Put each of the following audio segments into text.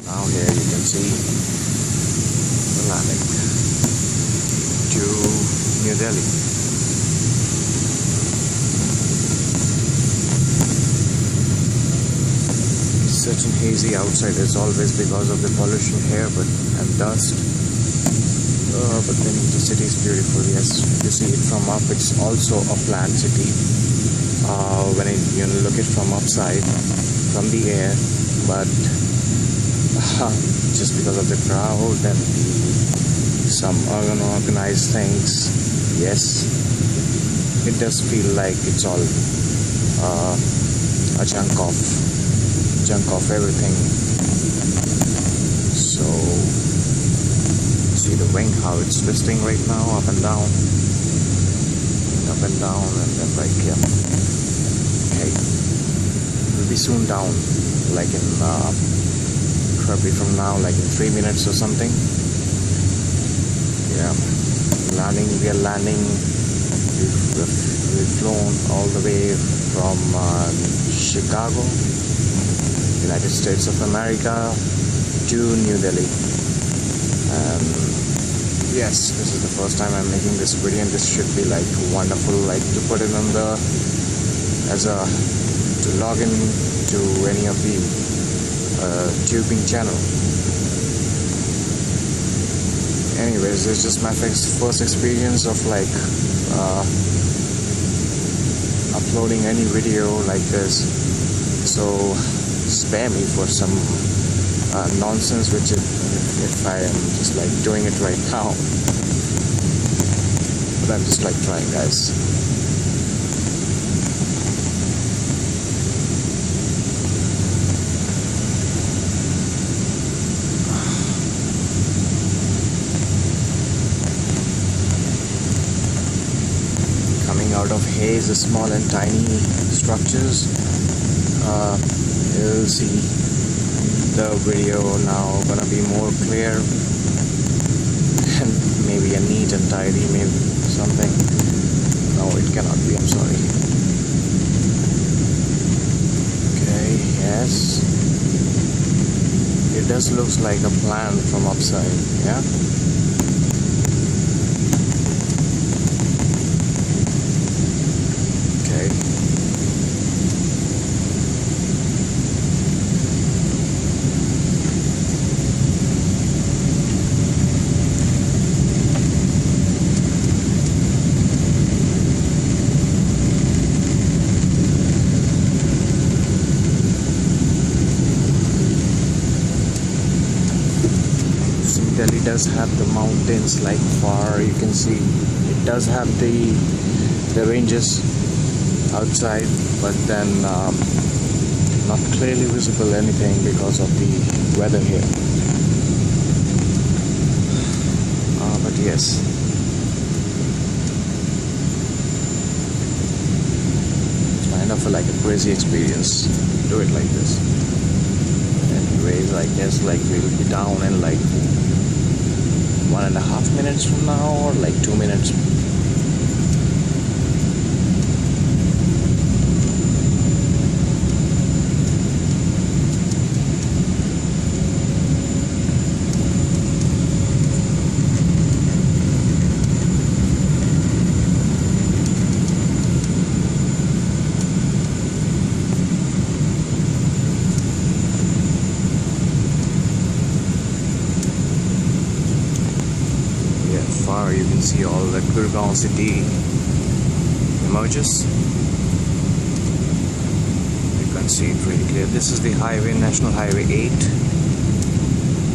Now here you can see the landing to New Delhi. It's such and hazy outside. It's always because of the pollution here, and dust. But then the city is beautiful. Yes, you see it from up. It's also a planned city. When you look it from upside, from the air, but just because of the crowd and some unorganized things, yes, it does feel like it's all a chunk of everything. So see the wing, how it's twisting right now, up and down, and then like, yeah, okay, it'll be soon down, like in probably from now, like in 3 minutes or something. Yeah, we are landing. We've flown all the way from Chicago, United States of America, to New Delhi. And yes, this is the first time I'm making this video, and this should be like wonderful, like to put it on the to log in to any of the tubing channel. Anyways, it's just my first experience of like uploading any video like this, so spare me for some nonsense which if I am just like doing it right now, but I'm just like trying, guys. Out of haze, small and tiny structures. You'll see the video now gonna be more clear and maybe a neat and tidy, maybe something. No, it cannot be, I'm sorry. Okay, yes, it does looks like a plan from upside, yeah. Delhi does have the mountains like far, you can see it does have the ranges outside, but then not clearly visible anything because of the weather here. But yes, it's kind of like a crazy experience to do it like this. Anyways, I guess like we'll be down in like 1.5 minutes from now, or like 2 minutes. Far you can see all the Gurgaon city emerges. You can see it really clear. This is the highway, National Highway 8,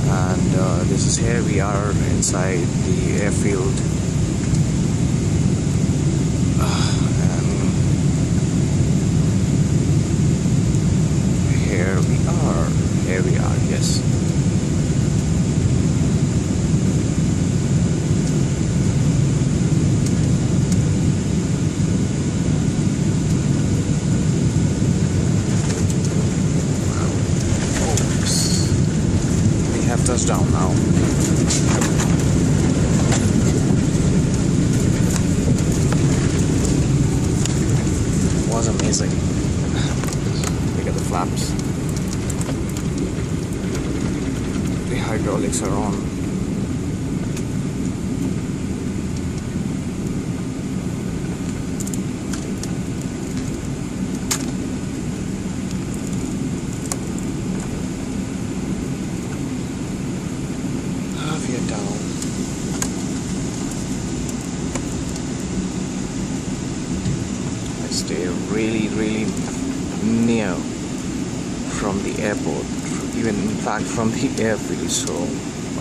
and this is here we are inside the airfield. And here we are, yes. Touchdown now. It was amazing. Look at the flaps. hydraulics are on. We are down. I stay really near from the airport, even in fact from the airfield, so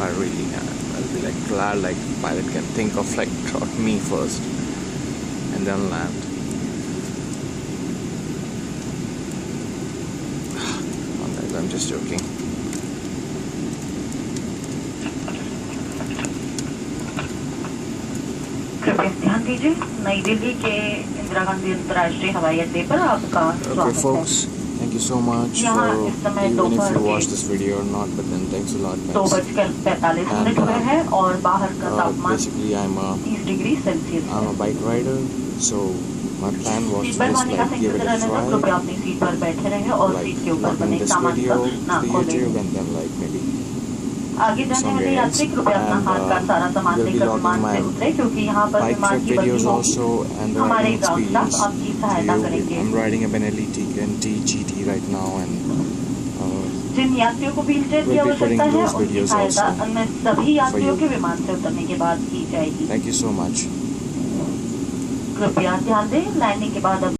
I'll be like glad like pilot can think of like drop me first and then land. Come on guys, I'm just joking. कृपया ध्यान दीजिए नई दिल्ली के इंदिरा गांधी अंतर्राष्ट्रीय हवाई अड्डे पर आपका Okay स्वागत है। folks, thank you so much यहाँ for इस समय even if दोपहर you के watch this video or not, but then thanks a lot दो guys. बजकर 45 मिनट हुए हैं और बाहर का तापमान Basically I'm 30 डिग्री सेल्सियस है। a bike rider, so my plan was seat to belt just बांधने का like give संकेत it a रहने पर कृपया try, अपनी सीट पर बैठे रहें और like सीट के ऊपर uploading बने this सामान video पर to ना the खोलें। YouTube and then like maybe आगे जाने वाले somewhere यात्री else. कृपया अपना And हाथ का सारा सामान we'll be लेकर logging विमान my से उतरे क्योंकि यहाँ पर bike विमान trip की बदली videos होगी। also and the हमारे riding ग्राउंड स्टाफ experience आपकी to सहायता you. करेंगे। I'm riding a Benelli TNT GT right now and जिन यात्रियों को व्हीलचेयर की we'll be आवश्यकता putting है those उनकी videos सहायता also अन्य सभी यात्रियों you. के विमान से उतरने के बाद की जाएगी। thank you so much. कृपया ध्यान दें लैंडिंग के बाद अब